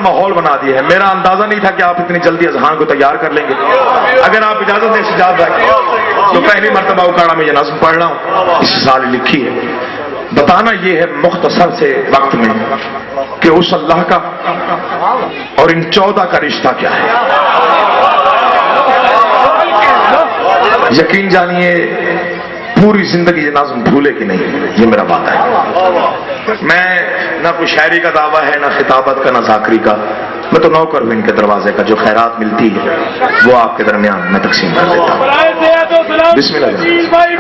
ماحول بنا دیا ہے. میرا اندازہ نہیں تھا کہ آپ اتنی جلدی اذہان کو تیار کر لیں گے. اگر آپ اجازت دیں سجاد بھائی تو پہلی مرتبہ اکاڑا میں یہ نظم پڑھ رہا ہوں, اس سال لکھی ہے. بتانا یہ ہے مختصر سے وقت میں کہ اس اللہ کا اور ان 14 کا رشتہ کیا ہے. یقین جانیے پوری زندگی یہ نظم بھولے کہ نہیں, یہ میرا وعدہ ہے. میں نہ کوئی شاعری کا دعویٰ ہے, نہ خطابت کا, نہ ذاکری کا. میں تو نوکر ہوں ان کے دروازے کا. جو خیرات ملتی ہے وہ آپ کے درمیان میں تقسیم کر دیتا ہوں. بسم اللہ.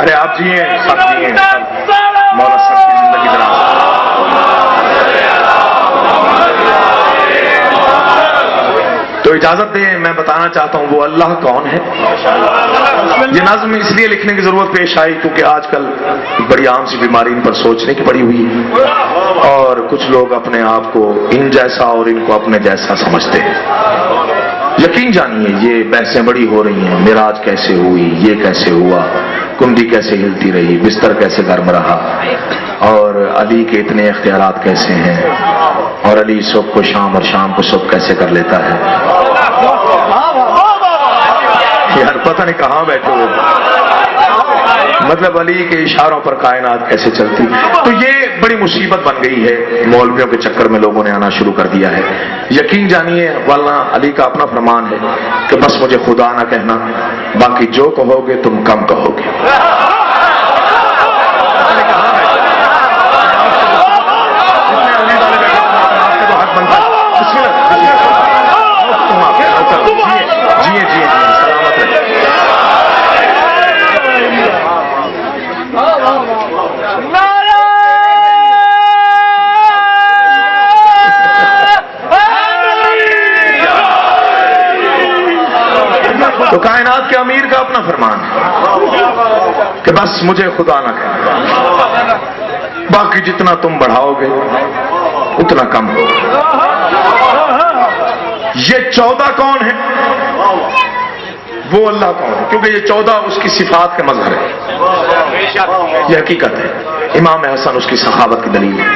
ارے آپ جیئیں, سب جیئیں, مولا سب کی زندگی دراز. تو اجازت دیں میں بتانا چاہتا ہوں وہ اللہ کون ہے. یہ نظم اس لیے لکھنے کی ضرورت پیش آئی کیونکہ آج کل بڑی عام سی بیماری ان پر سوچنے کی پڑی ہوئی ہے, اور کچھ لوگ اپنے آپ کو ان جیسا اور ان کو اپنے جیسا سمجھتے ہیں. یقین جانیے یہ بحثیں بڑی ہو رہی ہیں. معراج کیسے ہوئی, یہ کیسے ہوا, کنڈی کیسے ہلتی رہی, بستر کیسے گرم رہا, اور علی کے اتنے اختیارات کیسے ہیں, اور علی صبح کو شام اور شام کو صبح کیسے کر لیتا ہے. یار پتہ نہیں کہاں بیٹھے ہوئے, مطلب علی کے اشاروں پر کائنات کیسے چلتی. تو یہ بڑی مصیبت بن گئی ہے. مولویوں کے چکر میں لوگوں نے آنا شروع کر دیا ہے. یقین جانیے ورنہ علی کا اپنا فرمان ہے کہ بس مجھے خدا نہ کہنا, باقی جو کہو گے تم کم کہو گے. تو کائنات کے امیر کا اپنا فرمان ہے کہ بس مجھے خدا نہ کہنا, باقی جتنا تم بڑھاؤ گے اتنا کم ہوگا. یہ 14 کون ہے, وہ اللہ کون ہے, کیونکہ یہ 14 اس کی صفات کے مظہر ہے. یہ حقیقت ہے. امام حسن اس کی سخاوت کی دلیل ہے,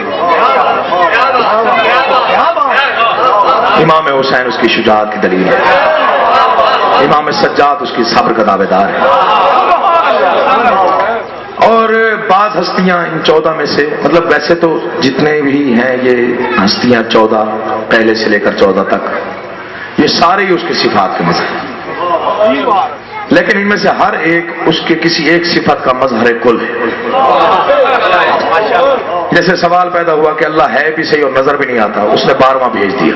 امام حسین اس کی شجاعت کی دلیل ہے, امام سجاد اس کی صبر کا دعوے دار ہے. اور بعض ہستیاں ان 14 میں سے, مطلب ویسے تو جتنے بھی ہیں یہ ہستیاں 14 پہلے سے لے کر 14 تک, یہ سارے ہی اس کی صفات کے مظہر ہیں, لیکن ان میں سے ہر ایک اس کے کسی ایک صفت کا مظہر کل ہے. جیسے سوال پیدا ہوا کہ اللہ ہے بھی صحیح اور نظر بھی نہیں آتا, اس نے 12واں بھیج دیا.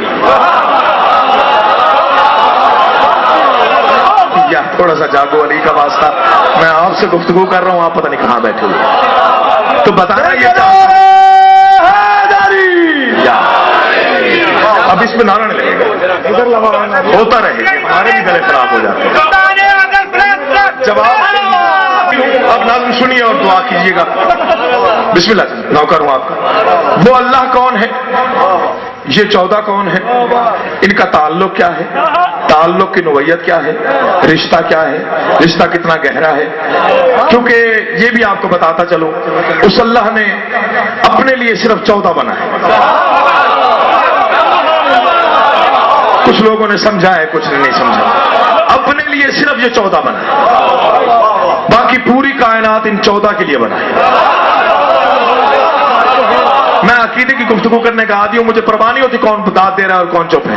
یا تھوڑا سا جاگو علی کا واسطہ, میں آپ سے گفتگو کر رہا ہوں, آپ پتہ نہیں کہاں بیٹھے ہوئے. تو بتانا یہ اب اس میں نعرہ نہیں لگے گا, ہوتا رہے, ہمارے بھی گلے خراب ہو جاتے ہیں. جواب اب نظم سنیے اور دعا کیجیے گا. بسم اللہ. نوکر ہوں آپ کا. وہ اللہ کون ہے, یہ 14 کون ہے, ان کا تعلق کیا ہے, تعلق کی نوعیت کیا ہے, رشتہ کیا ہے, رشتہ کتنا گہرا ہے. کیونکہ یہ بھی آپ کو بتاتا چلو, اس اللہ نے اپنے لیے صرف 14 بنا ہے. کچھ لوگوں نے سمجھا ہے, کچھ نے نہیں سمجھا. اپنے لیے صرف یہ 14 بنا ہے, باقی پوری کائنات ان 14 کے لیے بنا ہے. میں عقیدے کی گفتگو کرنے کا عادی ہوں, مجھے پرواہ نہیں ہوتی کون داد دے رہا ہے اور کون چپ ہے.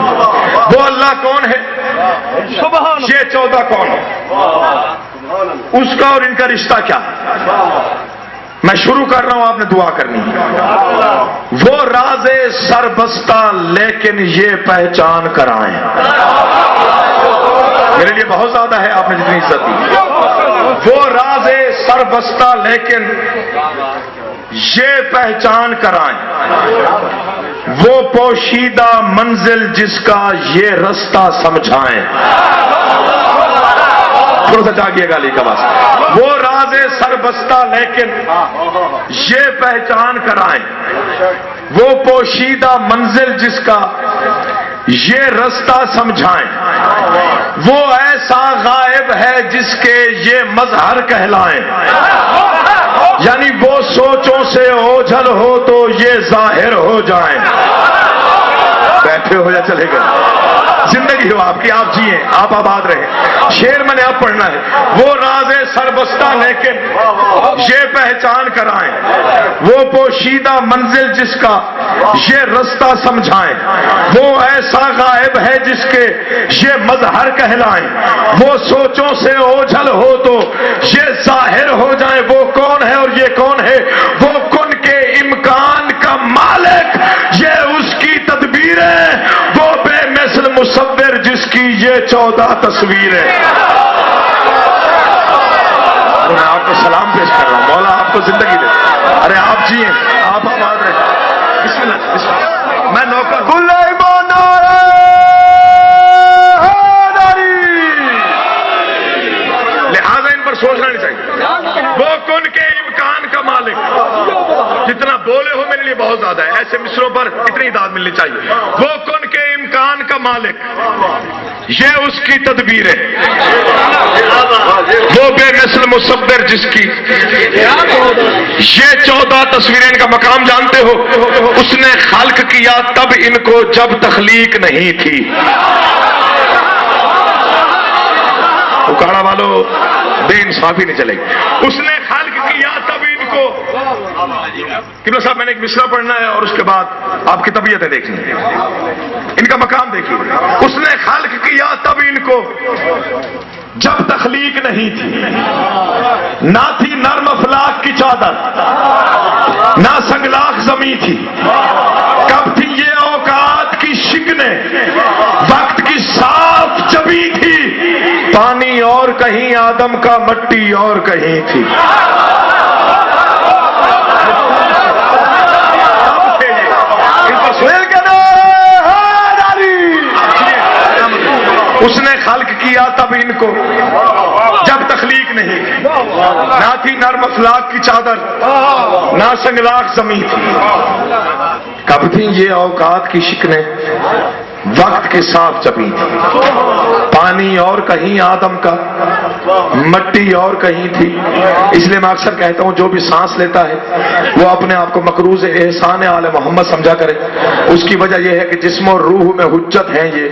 وہ اللہ کون ہے, یہ 14 کون ہے, اس کا اور ان کا رشتہ کیا ہے. میں شروع کر رہا ہوں, آپ نے دعا کرنی ہے. وہ راز سربستہ لیکن یہ پہچان کرائیں. میرے لیے بہت زیادہ ہے آپ نے جتنی عزت دی. وہ راز سربستہ لیکن یہ پہچان کرائیں, وہ پوشیدہ منزل جس کا یہ رستہ سمجھائیں. تھوڑا سا جاگیے گا علی کا واسطہ. وہ راز سربستہ لیکن یہ پہچان کرائیں, وہ پوشیدہ منزل جس کا یہ رستہ سمجھائیں. وہ ایسا غائب ہے جس کے یہ مظہر کہلائیں. یعنی وہ سوچوں سے اوجھل ہو تو یہ ظاہر ہو جائیں. بیٹھے ہو یا چلے گئے، زندگی ہو آپ کی، آپ جیئیں، آپ آباد رہیں۔ شعر میں نے اب پڑھنا ہے، وہ راز سربستہ لیکن یہ پہچان کرائیں، وہ پوشیدہ منزل جس کا یہ رستہ سمجھائیں، وہ ایسا غائب ہے جس کے یہ مظہر کہلائیں، وہ سوچوں سے اوجھل ہو تو یہ ظاہر ہو جائیں، وہ کون ہے اور یہ کون ہے، وہ کن کے امکان کا مالک، یہ اس کی تدبیر ہے، وہ بے مثل مصور جس کی یہ 14 تصویریں۔ میں آپ کو سلام پیش کر رہا ہوں، مولا آپ کو زندگی دے، ارے آپ جیئیں، آپ آباد رہیں۔ بسم اللہ، بسم اللہ۔ میں نوکر ہوں۔ لہذا ان پر سوچنا نہیں چاہیے۔ وہ کن کے امکان کا مالک، جتنا بولے ہو میرے لیے بہت زیادہ ہے، ایسے مصروں پر اتنی داد ملنی چاہیے۔ وہ کن کے امکان کا مالک، یہ اس کی تدبیر ہے، وہ بے مثل مصور جس کی یہ 14 تصویریں۔ ان کا مقام جانتے ہو، اس نے خلق کیا تب ان کو جب تخلیق نہیں تھی۔ اکاڑا والو بے انصافی نہیں چلے گی۔ اس نے خلق کیا تب ان کو، قبلہ صاحب میں نے ایک مصرع پڑھنا ہے اور اس کے بعد آپ کی طبیعتیں دیکھنی ہے، ان کا مقام دیکھیے۔ اس نے خلق کیا تب ان کو جب تخلیق نہیں تھی، نہ تھی نرم افلاک کی چادر، نہ سنگلاخ زمین تھی، کب تھی یہ اوقات کی شکنیں، وقت کی صاف جبی تھی، پانی اور کہیں آدم کا مٹی اور کہیں تھی۔ اس نے خلق کیا تب ان کو جب تخلیق نہیں، نہ تھی نرم افلاک کی چادر، نہ سنگلاخ زمین تھی، کب تھی یہ اوقات کی شکنیں، وقت کے صاف جبیں تھی، پانی اور کہیں آدم کا مٹی اور کہیں تھی۔ اس لیے میں اکثر کہتا ہوں جو بھی سانس لیتا ہے وہ اپنے آپ کو مقروض احسان آل محمد سمجھا کرے۔ اس کی وجہ یہ ہے کہ جسم اور روح میں حجت ہیں، یہ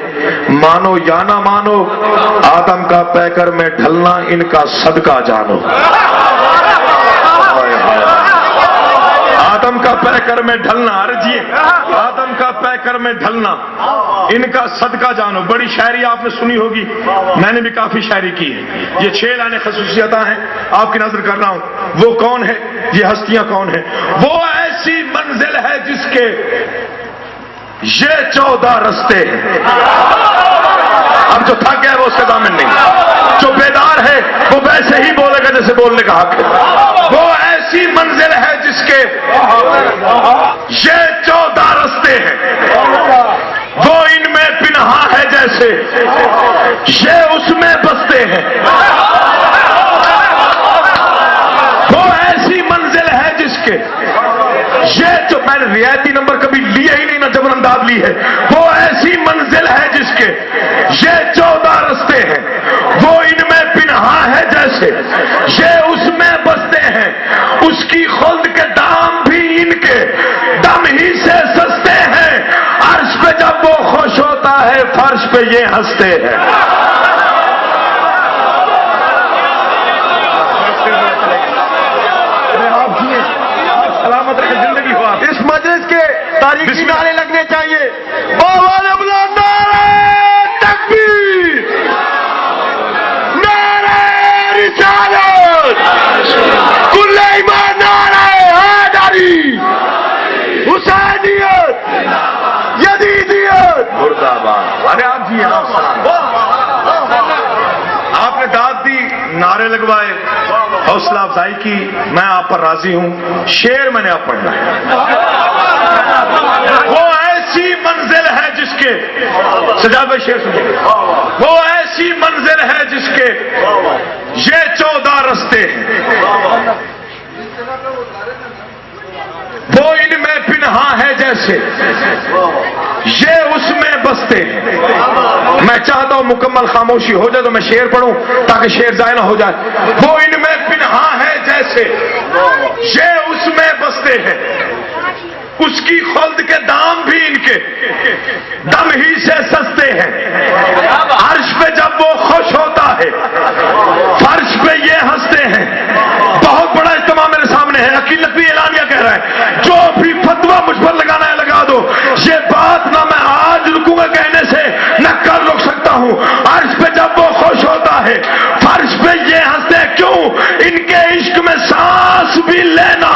مانو یا نہ مانو، آدم کا پیکر میں ڈھلنا ان کا صدقہ جانو۔ آدم کا پیکر میں ڈھلنا، ارجیے آدم کا پیکر میں ڈھلنا ان کا صدقہ جانو۔ بڑی شاعری آپ نے سنی ہوگی، میں نے بھی کافی شاعری کی ہے۔ یہ 6 لائنیں خصوصیتیں ہیں، آپ کی نظر کر رہا ہوں۔ وہ کون ہے، یہ ہستیاں کون ہیں؟ وہ ایسی منزل ہے جس کے یہ 14 رستے ہیں۔ اب جو تھک گیا وہ اس کا دامن نہیں، جو بیدار ہے وہ ویسے ہی بولے گا جیسے بولنے کا حق ہے۔ وہ ایسی منزل ہے جس کے یہ 14 رستے ہیں، وہ ان میں پنہا ہے جیسے یہ اس میں بستے ہیں۔ وہ ایسی منزل ہے جس کے یہ جو میں نے رعایتی نمبر کبھی لیا ہی نہیں نہ جبر انداز لی ہے، وہ ایسی منزل ہے جس کے یہ 14 رستے ہیں، وہ ان میں پنہا ہے جیسے یہ اس میں بستے ہیں۔ اس کی خلد کے دام بھی ان کے دم ہی سے سستے ہیں، عرش پہ جب وہ خوش ہوتا ہے فرش پہ یہ ہنستے ہیں۔ سلامت رکھے، زندگی ہو آپ۔ اس مجلس کے تاریخی نعرے لگنے چاہیے۔ بابا بلند نعرہ تکبیر، نعرہ رسالت، کل ایمان، نعرہ حیدری، حسینیت، یزیدیت، مرد آباد۔ ارے آپ جی آپ آپ نے داد دی، نعرے لگوائے، حوصلہ افزائی کی، میں آپ پر راضی ہوں۔ شعر میں نے آپ پڑھنا ہے۔ وہ ایسی منزل ہے جس کے سجاد بھائی شعر سنیے، وہ ایسی منزل ہے جس کے یہ 14 رستے ہیں، وہ ان میں پنہا ہے جیسے یہ اس میں بستے ہیں۔ میں چاہتا ہوں مکمل خاموشی ہو جائے تو میں شعر پڑھوں تاکہ شعر ضائع نہ ہو جائے۔ وہ ان میں پنہا ہے جیسے یہ اس میں بستے ہیں، اس کی خلد کے دام بھی ان کے دم بھی لینا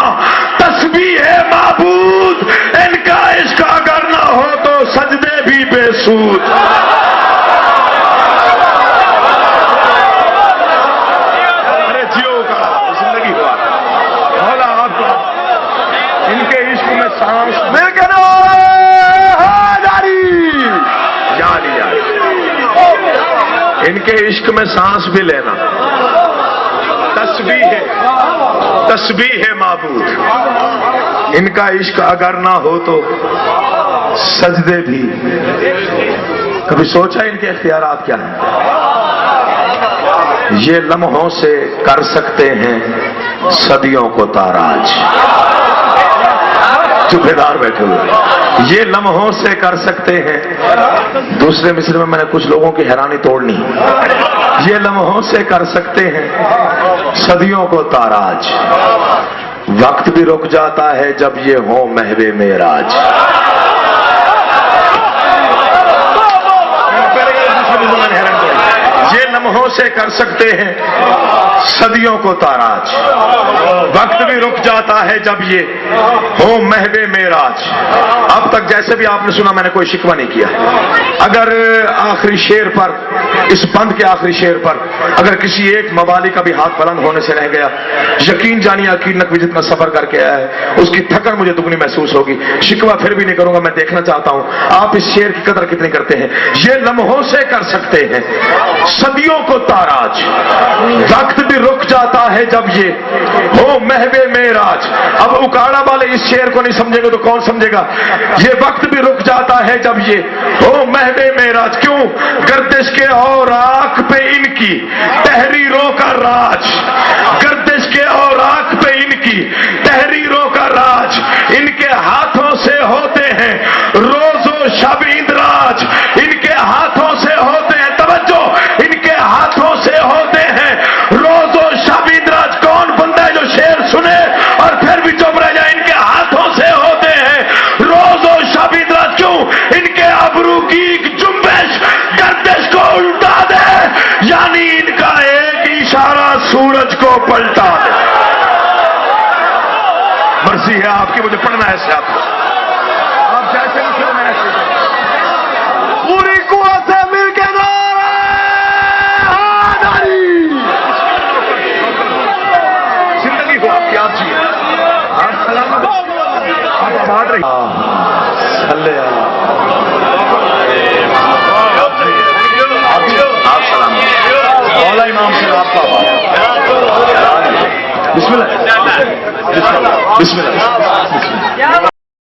تسبیح ہے معبود، ان کا عشق اگر نہ ہو تو سجدے بھی بے سود۔ ارے جیو کا زندگی ہوا مولا آپ کو ان کے عشق میں سانس مل کے نعرہ حیدری، جاری ان کے عشق میں سانس بھی لینا تسبیح ہے معبود، ان کا عشق اگر نہ ہو تو سجدے بھی۔ کبھی سوچا ان کے اختیارات کیا ہیں؟ یہ لمحوں سے کر سکتے ہیں صدیوں کو تاراج۔ چوبیدار بیٹھے ہوئے، یہ لمحوں سے کر سکتے ہیں۔ دوسرے مصرے میں میں نے کچھ لوگوں کی حیرانی توڑنی، یہ لمحوں سے کر سکتے ہیں صدیوں کو تاراج، وقت بھی رک جاتا ہے جب یہ ہو محو معراج۔ یہ لمحوں سے کر سکتے ہیں صدیوں کو تاراج، وقت بھی رک جاتا ہے جب یہ ہو محو معراج۔ اب تک جیسے بھی آپ نے سنا میں نے کوئی شکوہ نہیں کیا، اگر آخری شعر پر، اس بند کے آخری شعر پر اگر کسی ایک موالی کا بھی ہاتھ بلند ہونے سے رہ گیا، یقین جانیے عقیل نقوی جتنا سفر کر کے آیا ہے اس کی تھکن مجھے دگنی محسوس ہوگی۔ شکوہ پھر بھی نہیں کروں گا، میں دیکھنا چاہتا ہوں آپ اس شعر کی قدر کتنی کرتے ہیں۔ یہ لمحوں سے کر سکتے ہیں صدیوں کو تاراج، وقت بھی رک جاتا ہے جب یہ ہو محو معراج۔ اب اکاڑا والے اس شعر کو نہیں سمجھیں گے تو کون سمجھے گا؟ یہ وقت بھی رک جاتا ہے جب یہ ہو محو معراج، کیوں؟ گردش کے اوراق پہ ان کی تحریروں کا راج، گردش کے اوراق پہ ان کی تحریروں کا راج، ان کے ہاتھوں سے ہوتے ہیں روز و شب اندراج، ان کے ہاتھوں سے ہوتے ہیں، توجہ، ان کے ہاتھوں سے ہوتے ہیں روز و شب اندراج۔ کون بندہ ہے جو شعر سنے اور پھر بھی چپ رہ جائے؟ ان کے ہاتھوں سے ہوتے ہیں روز و شب اندراج، کیوں؟ ان کے ابرو کی ایک جنبش گردش کو الٹا دے، یعنی ان کا ایک اشارہ سورج کو پلٹا دے۔ مرضی ہے آپ کی، مجھے پڑھنا ہے ایسے، آپ جیسے لکھو میں ایسے پوری قوت سے مل کے نعرہ حیدری۔ زندگی ہو آپ کی، آپ جی آپ سلامت، آپ آباد رہی۔ آپ سلامت، مولا امام سے آپ کا آباد۔ بسم اللہ بسم اللہ۔